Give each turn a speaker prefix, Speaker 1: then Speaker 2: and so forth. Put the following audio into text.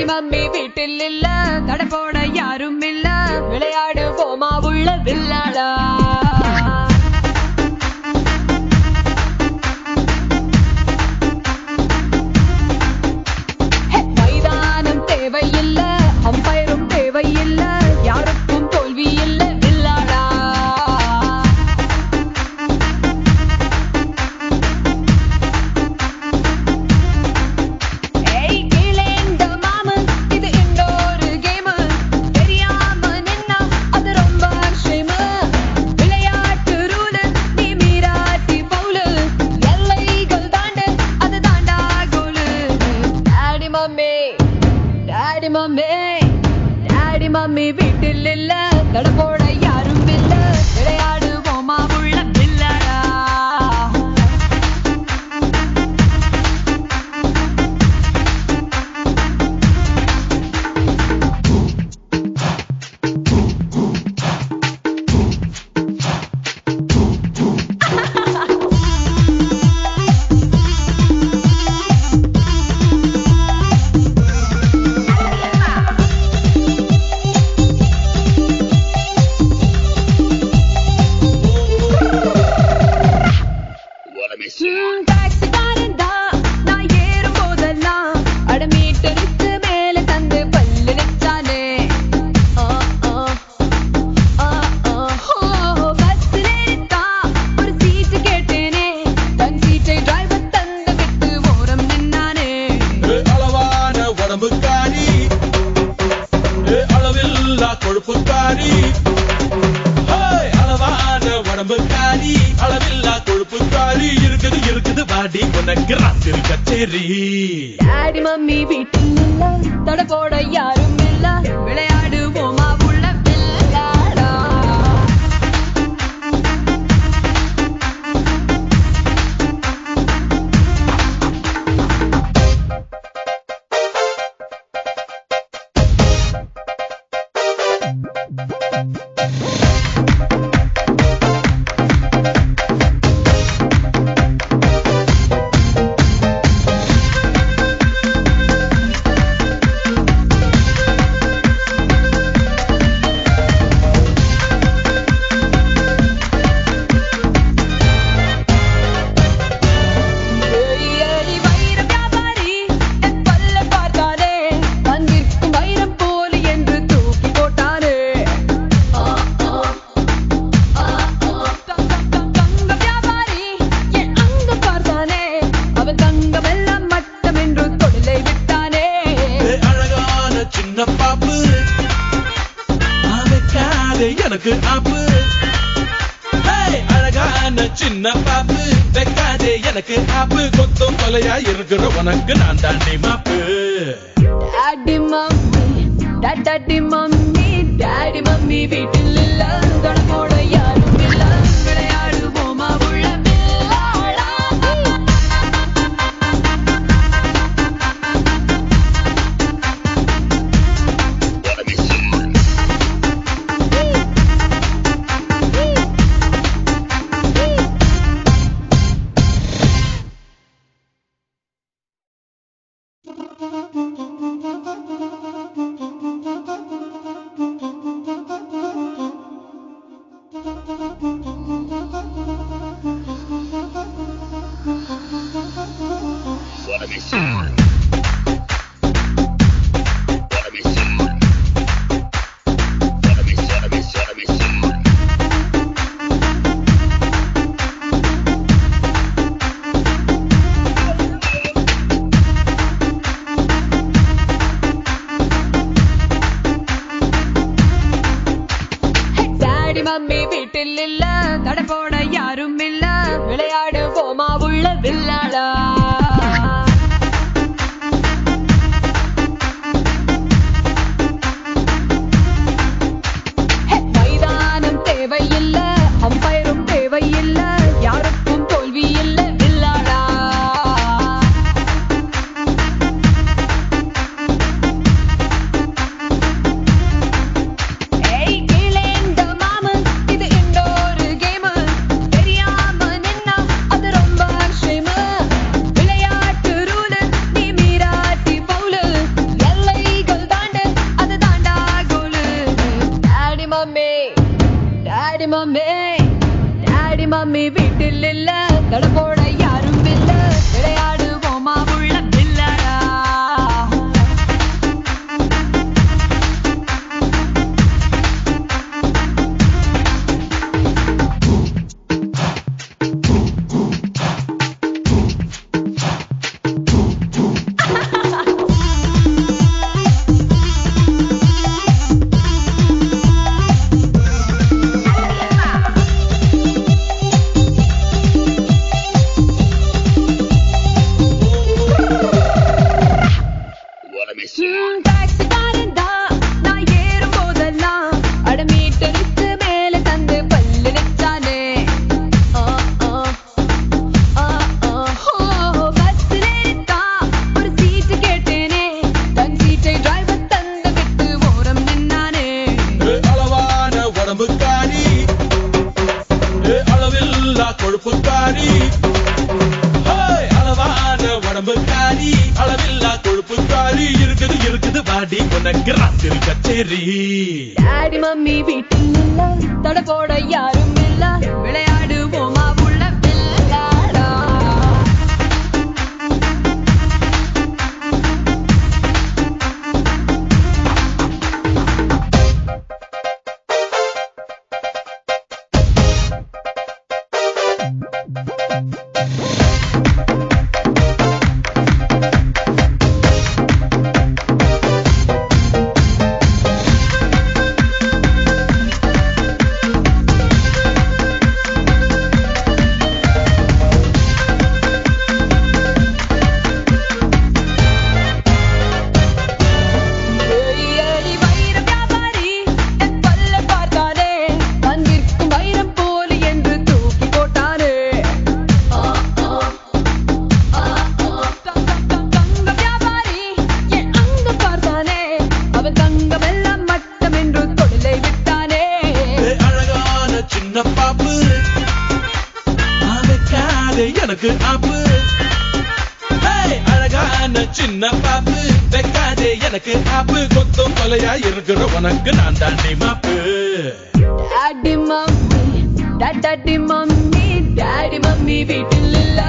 Speaker 1: Mummy வீட்டில் இல்ல, தடை போட யாரும் இல்ல, விளையாடு போமா உள்ள வில்லாடா. மைதானம் தேவையில்ல, அம்பயரும் தேவையில்ல, யாருக்கும் தோல்வி இல்ல வில்லாடா. டாடி மம்மி வீட்டில் இல்ல, தடை போட யாரும் இல்ல, விளையாடு போமா உள்ள வில்லாடா. அளவில்லா கொழுப்புக்காரி இருக்குது இருக்குது வாடி உனக்கு ராத்திரி கச்சேரி. டாடி மம்மி வீட்டில் இல்ல, தடை போட யாரும் இல்ல, விளையாடு போமா உள்ள வில்லாடா. எனக்கு ஆப்பு அழகான சின்ன பாப்பு, வைக்காதே எனக்கு ஆப்பு, கொத்தும் கொலையா இருக்கிற உனக்கு நான் தாண்டி மாப்பு. Daddy mummy daddy mummy daddy mummy வீட்டில் இல்ல, தடை போட யாரும் இல்ல, விளையாடு போமா உள்ள வில்லாடா. மம்மி வீட்டில் இல்ல, தடை போட யாரும் இல்ல, விளையாடு போமா உள்ள வில்லாடா மைதானம் தேவையில்ல அம்பயரும் தேவையில்ல யாருக்கும் தோல்வி இல்ல வில்லாடா டாடி மம்மி வீட்டில் இல்ல தடபோட யாரும் இல்ல விளையாடுவோமா உள்ள வில்லாடா கொழுப்புக்காரி அளவான உடம்புக்காரி அளவில்லா கொழுப்புக்காரி இருக்குது இருக்குது வாடி உனக்கு ராத்திரி கச்சேரி டாடி மம்மி வீட்டில் இல்ல தட போட யாரும் இல்ல விளையாடுவோமா உள்ள வில்லாடா எனக்கு ஆப்பு அழகான சின்ன பாப்பு வைக்காதே எனக்கு ஆப்பு கொத்தும் கொலையா இருக்கிற உனக்கு நான் தாண்டி மாப்பு daddy mummy daddy mummy daddy mummy வீட்டில் இல்ல